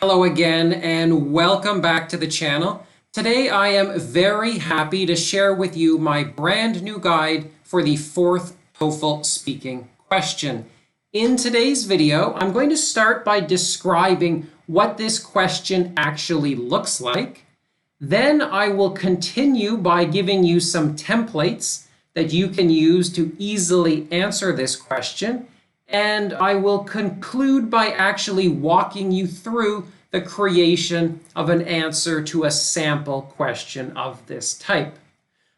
Hello again and welcome back to the channel. Today I am very happy to share with you my brand new guide for the fourth TOEFL speaking question. In today's video, I'm going to start by describing what this question actually looks like. Then I will continue by giving you some templates that you can use to easily answer this question. And I will conclude by actually walking you through the creation of an answer to a sample question of this type.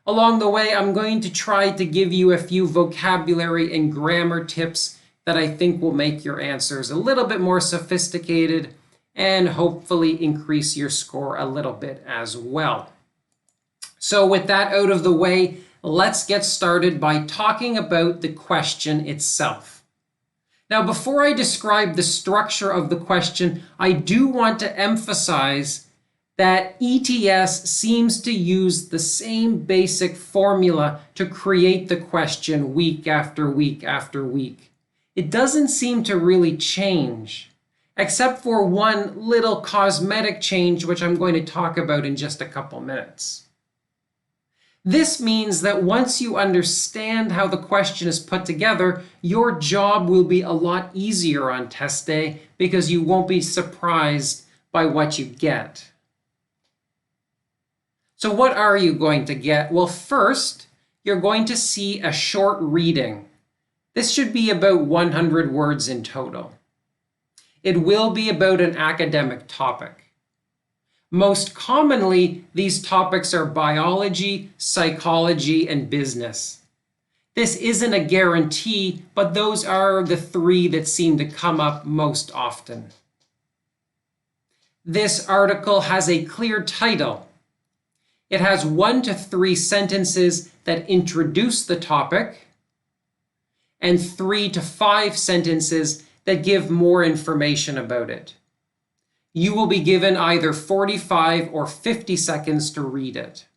Along the way, I'm going to try to give you a few vocabulary and grammar tips that I think will make your answers a little bit more sophisticated and hopefully increase your score a little bit as well. So with that out of the way, let's get started by talking about the question itself. Now, before I describe the structure of the question, I do want to emphasize that ETS seems to use the same basic formula to create the question week after week after week. It doesn't seem to really change, except for one little cosmetic change, which I'm going to talk about in just a couple minutes. This means that once you understand how the question is put together, your job will be a lot easier on test day because you won't be surprised by what you get. So what are you going to get? Well, first, you're going to see a short reading. This should be about 100 words in total. It will be about an academic topic. Most commonly, these topics are biology, psychology, and business. This isn't a guarantee, but those are the three that seem to come up most often. This article has a clear title. It has 1 to 3 sentences that introduce the topic and 3 to 5 sentences that give more information about it. You will be given either 45 or 50 seconds to read it.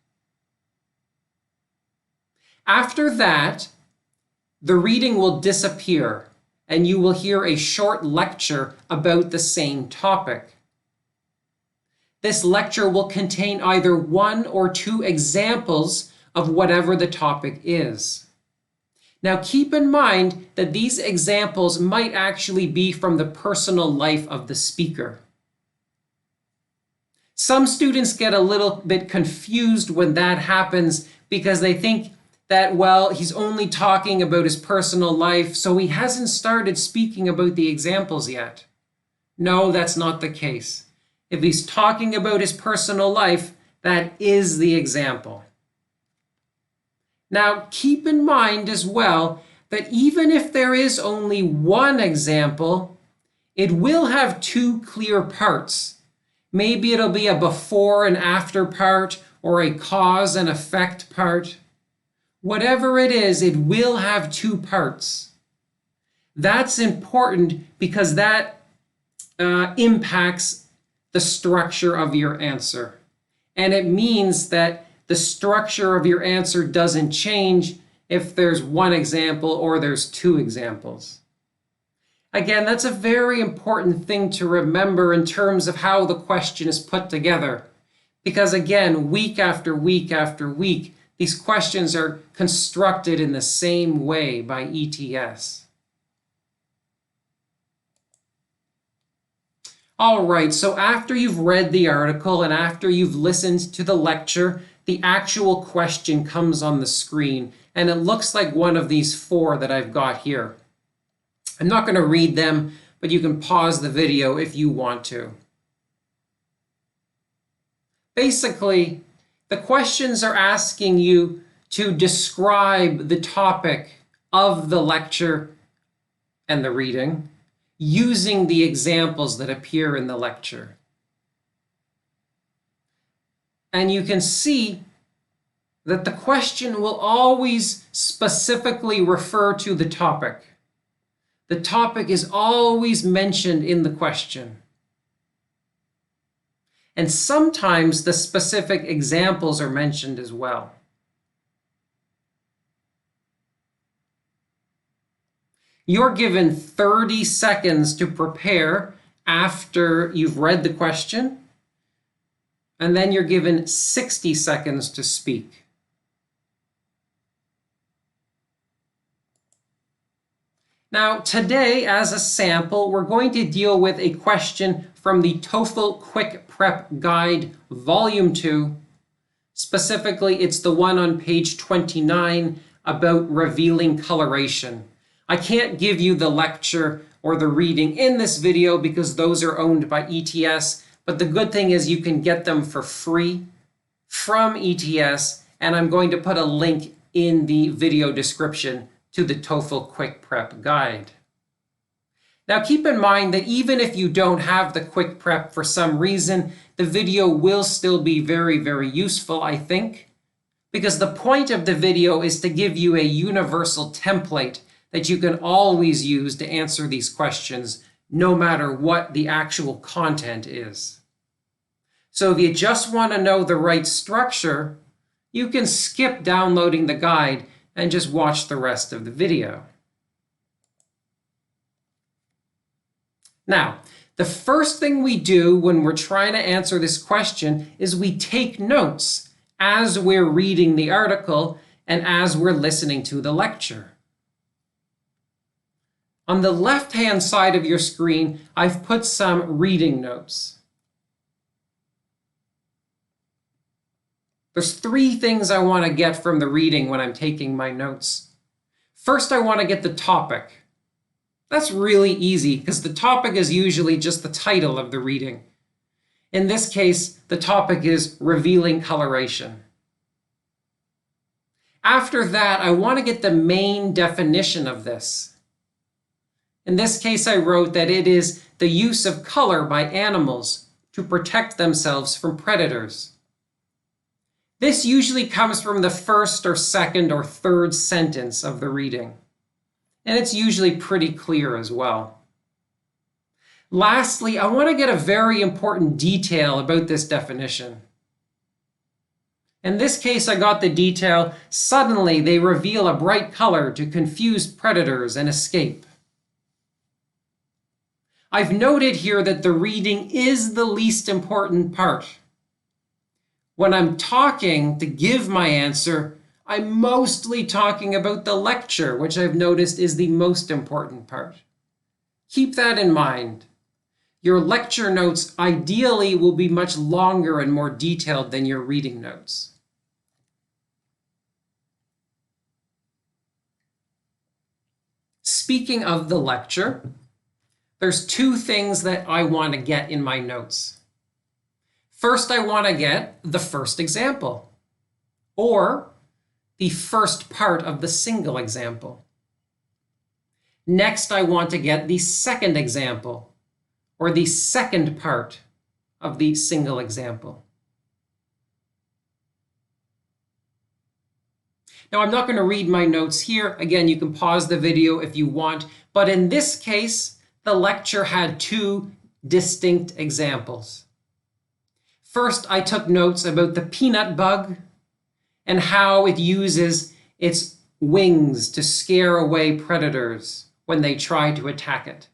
After that, the reading will disappear and you will hear a short lecture about the same topic. This lecture will contain either 1 or 2 examples of whatever the topic is. Now keep in mind that these examples might actually be from the personal life of the speaker. Some students get a little bit confused when that happens because they think that, well, he's only talking about his personal life, so he hasn't started speaking about the examples yet. No, that's not the case. If he's talking about his personal life, that is the example. Now, keep in mind as well that even if there is only one example, it will have 2 clear parts. Maybe it'll be a before and after part or a cause and effect part. Whatever it is, it will have 2 parts. That's important because that impacts the structure of your answer. And it means that the structure of your answer doesn't change if there's 1 example or there's 2 examples. Again, that's a very important thing to remember in terms of how the question is put together. Because again, week after week after week, these questions are constructed in the same way by ETS. All right, so after you've read the article and after you've listened to the lecture, the actual question comes on the screen, and it looks like one of these 4 that I've got here. I'm not going to read them, but you can pause the video if you want to. Basically, the questions are asking you to describe the topic of the lecture and the reading using the examples that appear in the lecture. And you can see that the question will always specifically refer to the topic. The topic is always mentioned in the question. And sometimes the specific examples are mentioned as well. You're given 30 seconds to prepare after you've read the question, and then you're given 60 seconds to speak. Now, today, as a sample, we're going to deal with a question from the TOEFL Quick Prep Guide, Volume 2. Specifically, it's the one on page 29 about revealing coloration. I can't give you the lecture or the reading in this video because those are owned by ETS, but the good thing is you can get them for free from ETS, and I'm going to put a link in the video description to the TOEFL Quick Prep Guide. Now keep in mind that even if you don't have the Quick Prep for some reason, the video will still be very, very useful, I think, because the point of the video is to give you a universal template that you can always use to answer these questions, no matter what the actual content is. So if you just want to know the right structure, you can skip downloading the guide and just watch the rest of the video. Now, the first thing we do when we're trying to answer this question is we take notes as we're reading the article and as we're listening to the lecture. On the left-hand side of your screen, I've put some reading notes. There's three things I want to get from the reading when I'm taking my notes. First, I want to get the topic. That's really easy because the topic is usually just the title of the reading. In this case, the topic is revealing coloration. After that, I want to get the main definition of this. In this case, I wrote that it is the use of color by animals to protect themselves from predators. This usually comes from the first or second or third sentence of the reading, and it's usually pretty clear as well. Lastly, I want to get a very important detail about this definition. In this case, I got the detail, suddenly they reveal a bright color to confuse predators and escape. I've noted here that the reading is the least important part. When I'm talking to give my answer, I'm mostly talking about the lecture, which I've noticed is the most important part. Keep that in mind. Your lecture notes ideally will be much longer and more detailed than your reading notes. Speaking of the lecture, there's two things that I want to get in my notes. First, I want to get the first example, or the first part of the single example. Next, I want to get the second example, or the second part of the single example. Now, I'm not going to read my notes here. Again, you can pause the video if you want, but in this case, the lecture had two distinct examples. First, I took notes about the peanut bug and how it uses its wings to scare away predators when they try to attack it.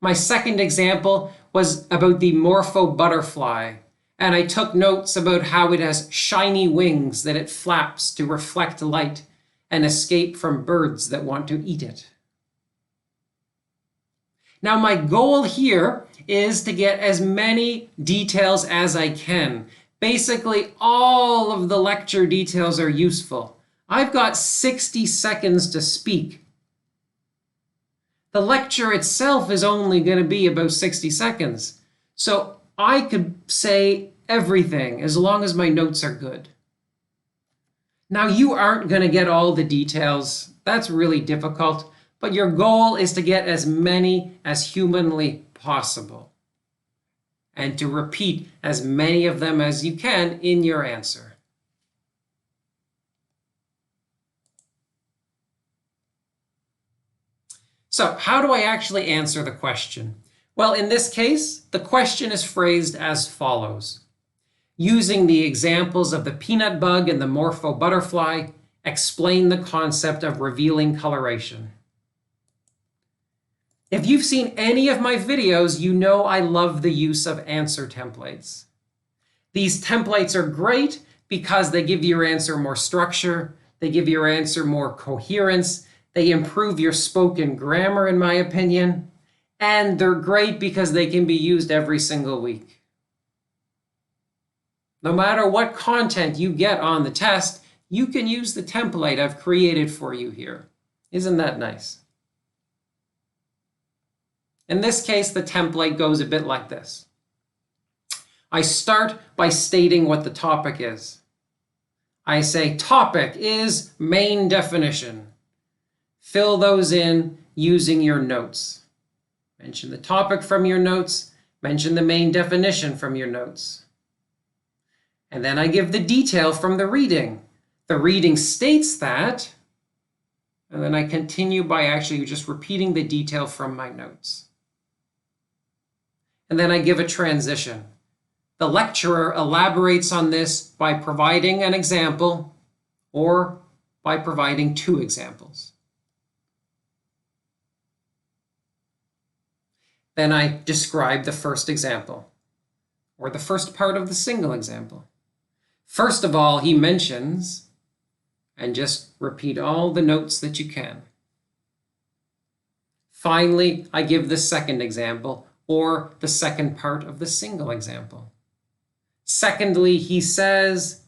My second example was about the morpho butterfly, and I took notes about how it has shiny wings that it flaps to reflect light and escape from birds that want to eat it. Now, my goal here is to get as many details as I can. Basically, all of the lecture details are useful. I've got 60 seconds to speak. The lecture itself is only going to be about 60 seconds. So I could say everything as long as my notes are good. Now, you aren't going to get all the details. That's really difficult. But your goal is to get as many as humanly possible and to repeat as many of them as you can in your answer. So how do I actually answer the question? Well, in this case, the question is phrased as follows. Using the examples of the peanut bug and the morpho butterfly, explain the concept of revealing coloration. If you've seen any of my videos, you know I love the use of answer templates. These templates are great because they give your answer more structure, they give your answer more coherence, they improve your spoken grammar, in my opinion, and they're great because they can be used every single week. No matter what content you get on the test, you can use the template I've created for you here. Isn't that nice? In this case, the template goes a bit like this. I start by stating what the topic is. I say topic is main definition. Fill those in using your notes. Mention the topic from your notes. Mention the main definition from your notes. And then I give the detail from the reading. The reading states that, and then I continue by actually just repeating the detail from my notes. And then I give a transition. The lecturer elaborates on this by providing an example or by providing two examples. Then I describe the first example, or the first part of the single example. First of all, he mentions, and just repeat all the notes that you can. Finally, I give the second example, or the second part of the single example. Secondly, he says,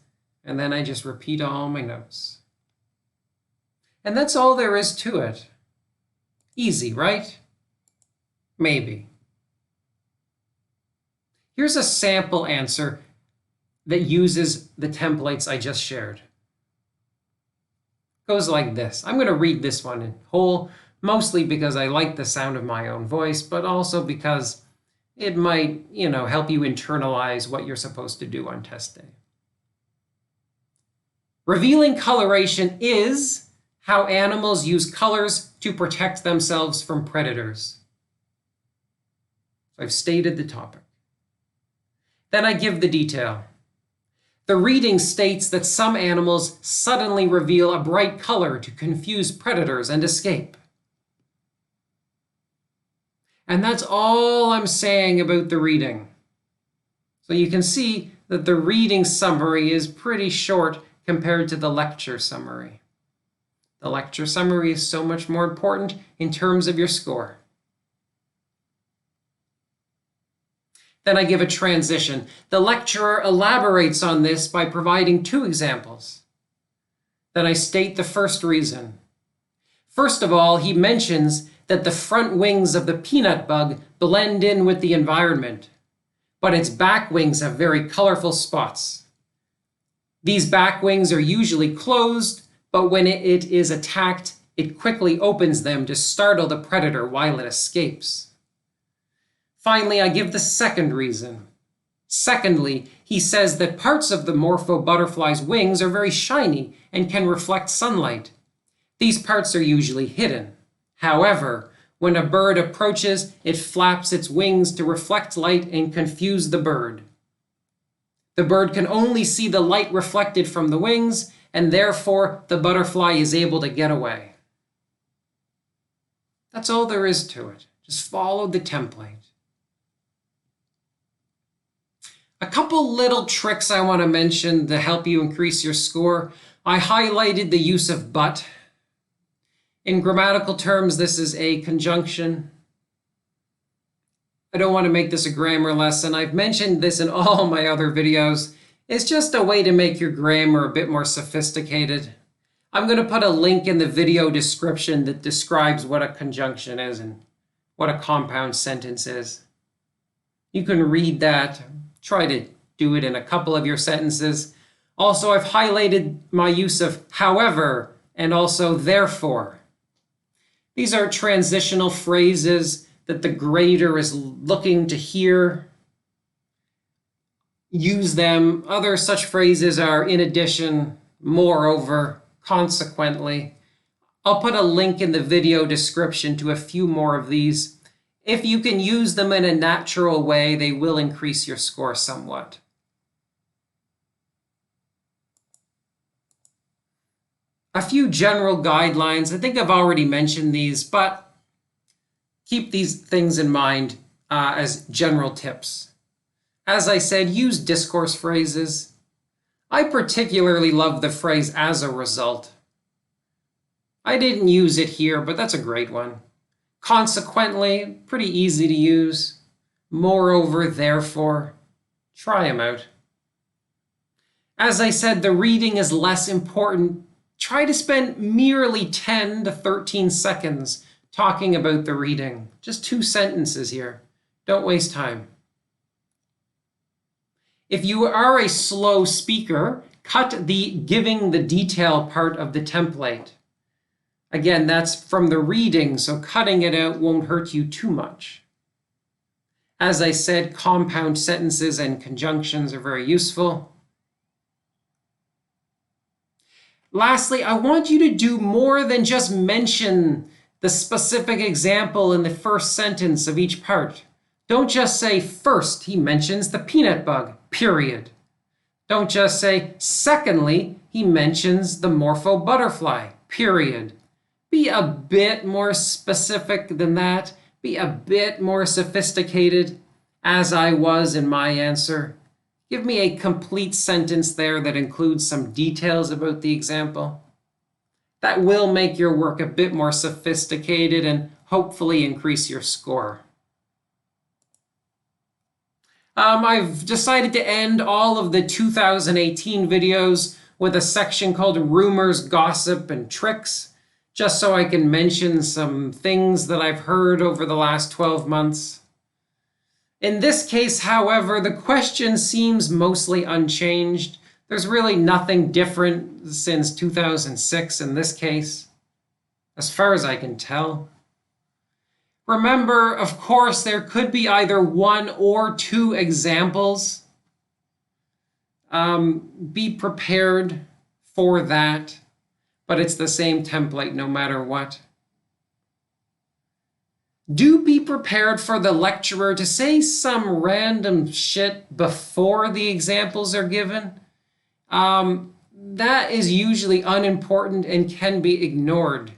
and then I just repeat all my notes. And that's all there is to it. Easy, right? Maybe. Here's a sample answer that uses the templates I just shared. It goes like this. I'm going to read this one in whole, mostly because I like the sound of my own voice, but also because it might, help you internalize what you're supposed to do on test day. Revealing coloration is how animals use colors to protect themselves from predators. So I've stated the topic. Then I give the detail. The reading states that some animals suddenly reveal a bright color to confuse predators and escape. And that's all I'm saying about the reading. So you can see that the reading summary is pretty short compared to the lecture summary. The lecture summary is so much more important in terms of your score. Then I give a transition. The lecturer elaborates on this by providing two examples. Then I state the first reason. First of all, he mentions that the front wings of the peanut bug blend in with the environment, but its back wings have very colorful spots. These back wings are usually closed, but when it is attacked, it quickly opens them to startle the predator while it escapes. Finally, I give the second reason. Secondly, he says that parts of the morpho butterfly's wings are very shiny and can reflect sunlight. These parts are usually hidden. However, when a bird approaches, it flaps its wings to reflect light and confuse the bird. The bird can only see the light reflected from the wings, and therefore the butterfly is able to get away. That's all there is to it. Just follow the template. A couple little tricks I want to mention to help you increase your score. I highlighted the use of but. In grammatical terms, this is a conjunction. I don't want to make this a grammar lesson. I've mentioned this in all my other videos. It's just a way to make your grammar a bit more sophisticated. I'm going to put a link in the video description that describes what a conjunction is and what a compound sentence is. You can read that. Try to do it in a couple of your sentences. Also, I've highlighted my use of however and also therefore. These are transitional phrases that the grader is looking to hear. Use them. Other such phrases are in addition, moreover, consequently. I'll put a link in the video description to a few more of these. If you can use them in a natural way, they will increase your score somewhat. A few general guidelines. I think I've already mentioned these, but keep these things in mind as general tips. As I said, use discourse phrases. I particularly love the phrase "as a result." I didn't use it here, but that's a great one. Consequently, pretty easy to use. Moreover, therefore. Try them out. As I said, the reading is less important. Try to spend merely 10 to 13 seconds talking about the reading. Just 2 sentences here. Don't waste time. If you are a slow speaker, cut the giving the detail part of the template. Again, that's from the reading, so cutting it out won't hurt you too much. As I said, compound sentences and conjunctions are very useful. Lastly, I want you to do more than just mention the specific example in the first sentence of each part. Don't just say, first, he mentions the peanut bug, period. Don't just say, secondly, he mentions the morpho butterfly, period. Be a bit more specific than that. Be a bit more sophisticated, as I was in my answer. Give me a complete sentence there that includes some details about the example. That will make your work a bit more sophisticated and hopefully increase your score. I've decided to end all of the 2018 videos with a section called Rumors, Gossip, and Tricks, just so I can mention some things that I've heard over the last 12 months. In this case, however, the question seems mostly unchanged. There's really nothing different since 2006 in this case, as far as I can tell. Remember, of course, there could be either 1 or 2 examples. Be prepared for that, but it's the same template no matter what. Do be prepared for the lecturer to say some random shit before the examples are given. That is usually unimportant and can be ignored.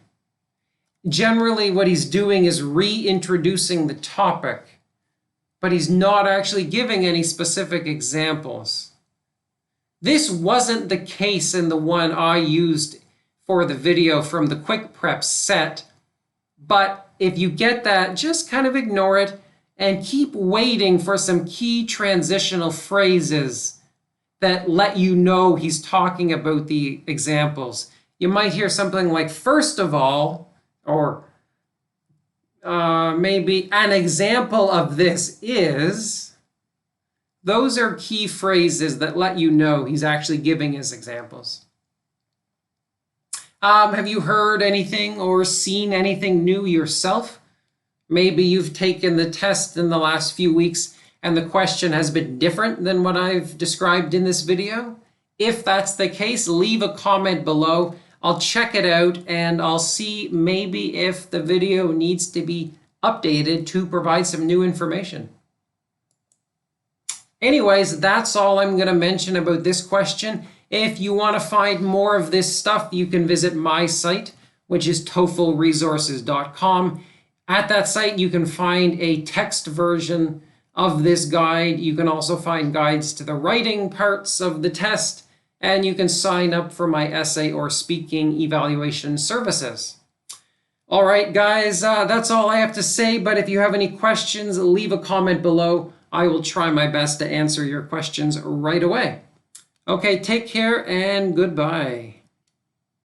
Generally, what he's doing is reintroducing the topic, but he's not actually giving any specific examples. This wasn't the case in the one I used for the video from the Quick Prep set, but if you get that, just kind of ignore it and keep waiting for some key transitional phrases that let you know he's talking about the examples. You might hear something like, first of all, or maybe an example of this is. Those are key phrases that let you know he's actually giving his examples. Have you heard anything or seen anything new yourself? Maybe you've taken the test in the last few weeks and the question has been different than what I've described in this video. If that's the case, leave a comment below. I'll check it out and I'll see maybe if the video needs to be updated to provide some new information. Anyways, that's all I'm going to mention about this question. If you want to find more of this stuff, you can visit my site, which is TOEFLresources.com. At that site, you can find a text version of this guide. You can also find guides to the writing parts of the test, and you can sign up for my essay or speaking evaluation services. All right, guys, that's all I have to say, but if you have any questions, leave a comment below. I will try my best to answer your questions right away. Okay, take care and goodbye.